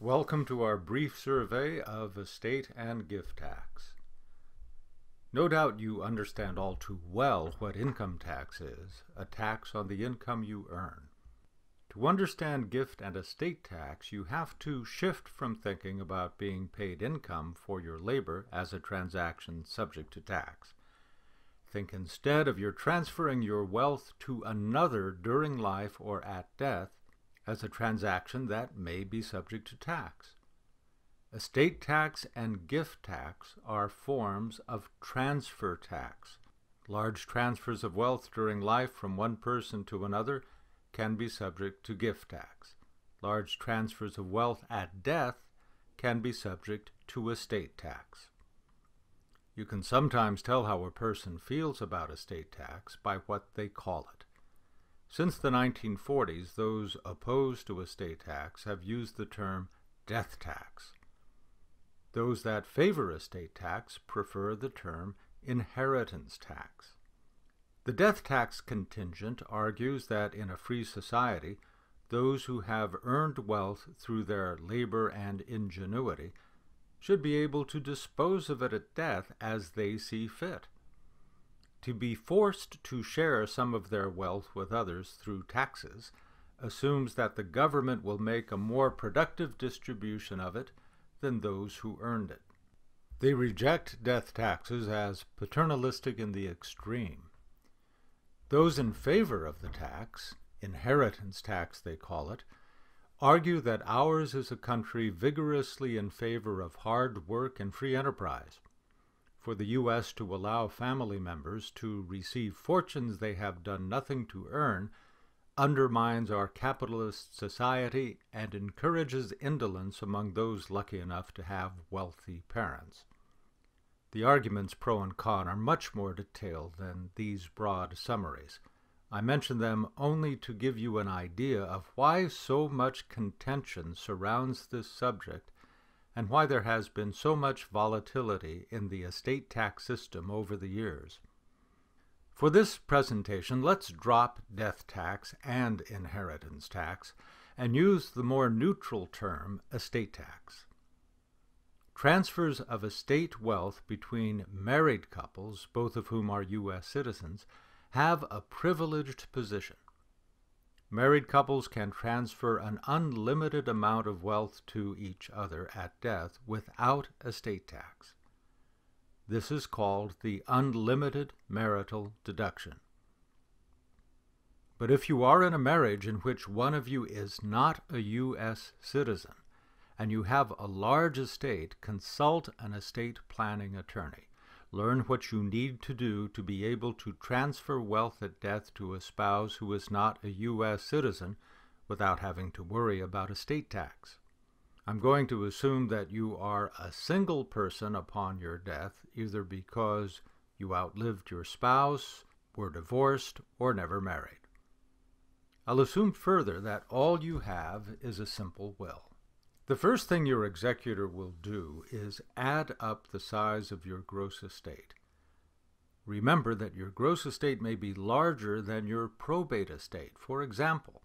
Welcome to our brief survey of estate and gift tax. No doubt you understand all too well what income tax is, a tax on the income you earn. To understand gift and estate tax, you have to shift from thinking about being paid income for your labor as a transaction subject to tax. Think instead of your transferring your wealth to another during life or at death as a transaction that may be subject to tax. Estate tax and gift tax are forms of transfer tax. Large transfers of wealth during life from one person to another can be subject to gift tax. Large transfers of wealth at death can be subject to estate tax. You can sometimes tell how a person feels about estate tax by what they call it. Since the 1940s, those opposed to estate tax have used the term death tax. Those that favor estate tax prefer the term inheritance tax. The death tax contingent argues that in a free society, those who have earned wealth through their labor and ingenuity should be able to dispose of it at death as they see fit. To be forced to share some of their wealth with others through taxes assumes that the government will make a more productive distribution of it than those who earned it. They reject death taxes as paternalistic in the extreme. Those in favor of the tax, inheritance tax they call it, argue that ours is a country vigorously in favor of hard work and free enterprise. For the U.S. to allow family members to receive fortunes they have done nothing to earn undermines our capitalist society and encourages indolence among those lucky enough to have wealthy parents. The arguments pro and con are much more detailed than these broad summaries. I mention them only to give you an idea of why so much contention surrounds this subject and why there has been so much volatility in the estate tax system over the years. For this presentation, let's drop death tax and inheritance tax and use the more neutral term estate tax. Transfers of estate wealth between married couples, both of whom are U.S. citizens, have a privileged position. Married couples can transfer an unlimited amount of wealth to each other at death without estate tax. This is called the unlimited marital deduction. But if you are in a marriage in which one of you is not a U.S. citizen and you have a large estate, consult an estate planning attorney. Learn what you need to do to be able to transfer wealth at death to a spouse who is not a U.S. citizen without having to worry about estate tax. I'm going to assume that you are a single person upon your death, either because you outlived your spouse, were divorced, or never married. I'll assume further that all you have is a simple will. The first thing your executor will do is add up the size of your gross estate. Remember that your gross estate may be larger than your probate estate. For example,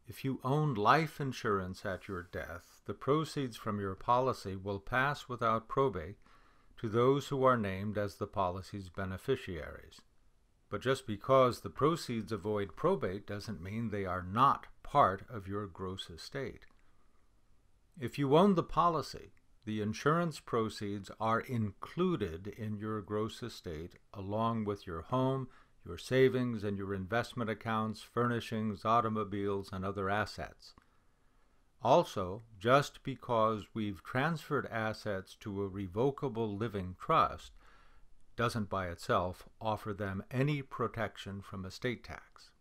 if you own life insurance at your death, the proceeds from your policy will pass without probate to those who are named as the policy's beneficiaries. But just because the proceeds avoid probate doesn't mean they are not part of your gross estate. If you own the policy, the insurance proceeds are included in your gross estate along with your home, your savings, and your investment accounts, furnishings, automobiles, and other assets. Also, just because we've transferred assets to a revocable living trust doesn't by itself offer them any protection from estate tax.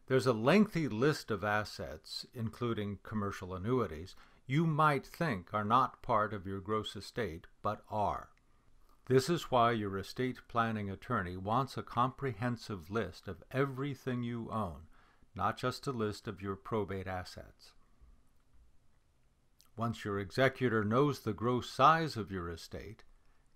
There's a lengthy list of assets, including commercial annuities, you might think are not part of your gross estate, but are. This is why your estate planning attorney wants a comprehensive list of everything you own, not just a list of your probate assets. Once your executor knows the gross size of your estate,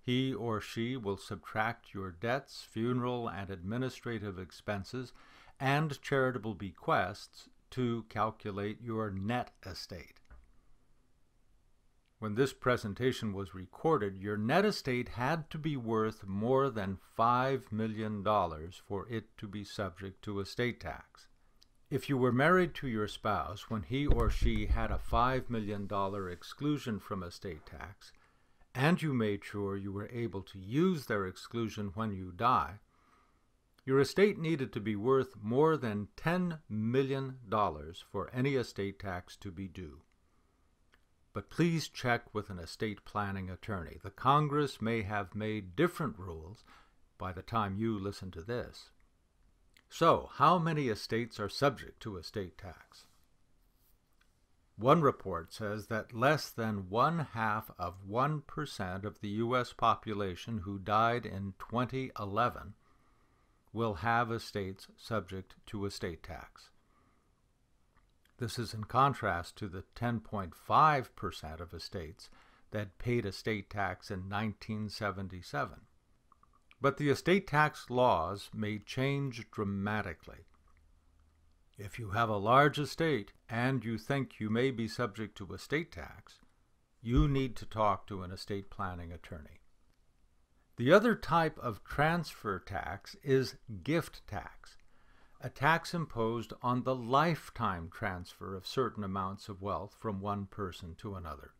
he or she will subtract your debts, funeral and administrative expenses, and charitable bequests to calculate your net estate. when this presentation was recorded, your net estate had to be worth more than $5 million for it to be subject to estate tax. If you were married to your spouse when he or she had a $5 million exclusion from estate tax, and you made sure you were able to use their exclusion when you die, your estate needed to be worth more than $10 million for any estate tax to be due. But please check with an estate planning attorney. The Congress may have made different rules by the time you listen to this. So, how many estates are subject to estate tax? One report says that less than 0.5% of the U.S. population who died in 2011 will have estates subject to estate tax. This is in contrast to the 10.5% of estates that paid estate tax in 1977. But the estate tax laws may change dramatically. If you have a large estate and you think you may be subject to estate tax, you need to talk to an estate planning attorney. The other type of transfer tax is gift tax, a tax imposed on the lifetime transfer of certain amounts of wealth from one person to another.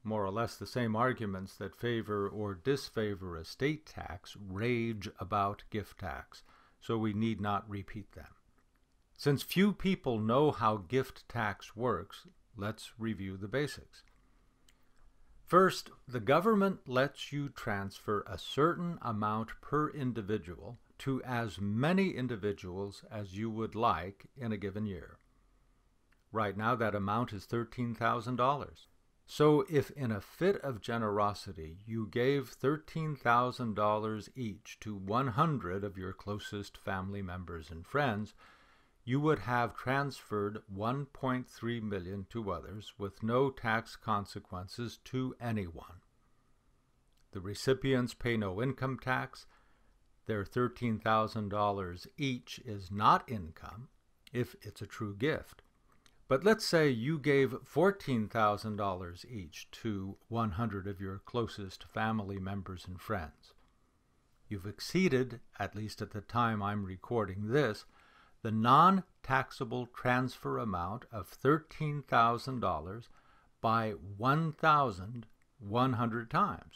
More or less the same arguments that favor or disfavor estate tax rage about gift tax, so we need not repeat them. Since few people know how gift tax works, let's review the basics. First, the government lets you transfer a certain amount per individual to as many individuals as you would like in a given year. Right now that amount is $13,000. So if in a fit of generosity you gave $13,000 each to 100 of your closest family members and friends, you would have transferred $1.3 million to others with no tax consequences to anyone. The recipients pay no income tax. Their $13,000 each is not income if it's a true gift. But let's say you gave $14,000 each to 100 of your closest family members and friends. You've exceeded, at least at the time I'm recording this, the non-taxable transfer amount of $13,000 by 1,100 times.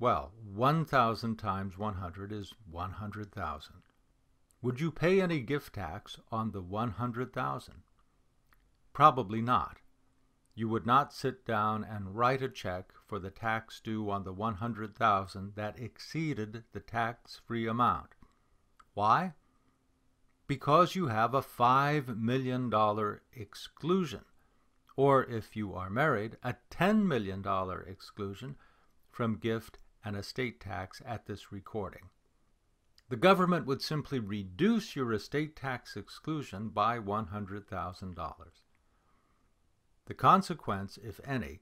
Well, 1,000 times 100 is 100,000. Would you pay any gift tax on the 100,000? Probably not. You would not sit down and write a check for the tax due on the 100,000 that exceeded the tax-free amount. Why? Because you have a $5 million exclusion, or if you are married, a $10 million exclusion from gift and estate tax at this recording. The government would simply reduce your estate tax exclusion by $100,000. The consequence, if any,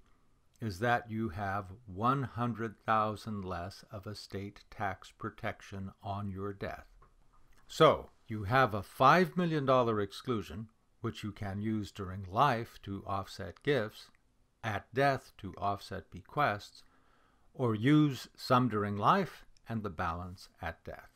is that you have $100,000 less of estate tax protection on your death. So, you have a $5 million exclusion, which you can use during life to offset gifts, at death to offset bequests, or use some during life and the balance at death.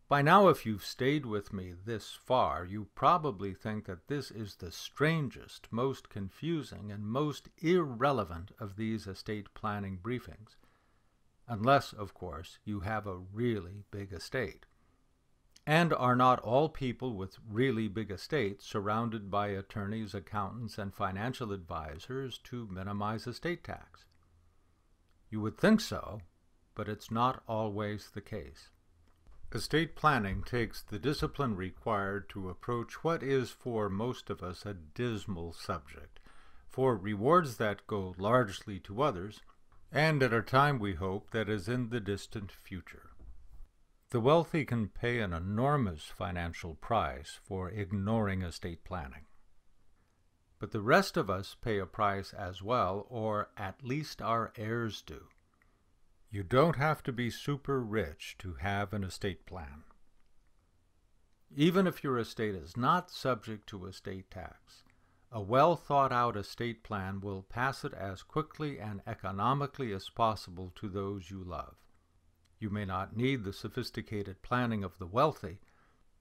By now, if you've stayed with me this far, you probably think that this is the strangest, most confusing, and most irrelevant of these estate planning briefings, unless, of course, you have a really big estate. And are not all people with really big estates surrounded by attorneys, accountants, and financial advisors to minimize estate tax? You would think so, but it's not always the case. Estate planning takes the discipline required to approach what is for most of us a dismal subject, for rewards that go largely to others, and at a time, we hope, that is in the distant future. The wealthy can pay an enormous financial price for ignoring estate planning. But the rest of us pay a price as well, or at least our heirs do. You don't have to be super rich to have an estate plan. Even if your estate is not subject to estate tax, A well-thought-out estate plan will pass it as quickly and economically as possible to those you love. You may not need the sophisticated planning of the wealthy,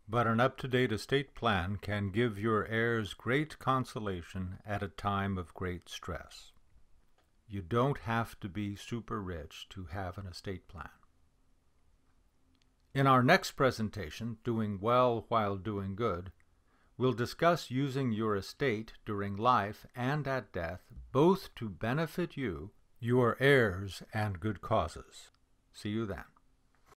but an up-to-date estate plan can give your heirs great consolation at a time of great stress. You don't have to be super rich to have an estate plan. In our next presentation, Doing Well While Doing Good, we'll discuss using your estate during life and at death, both to benefit you, your heirs, and good causes. See you then.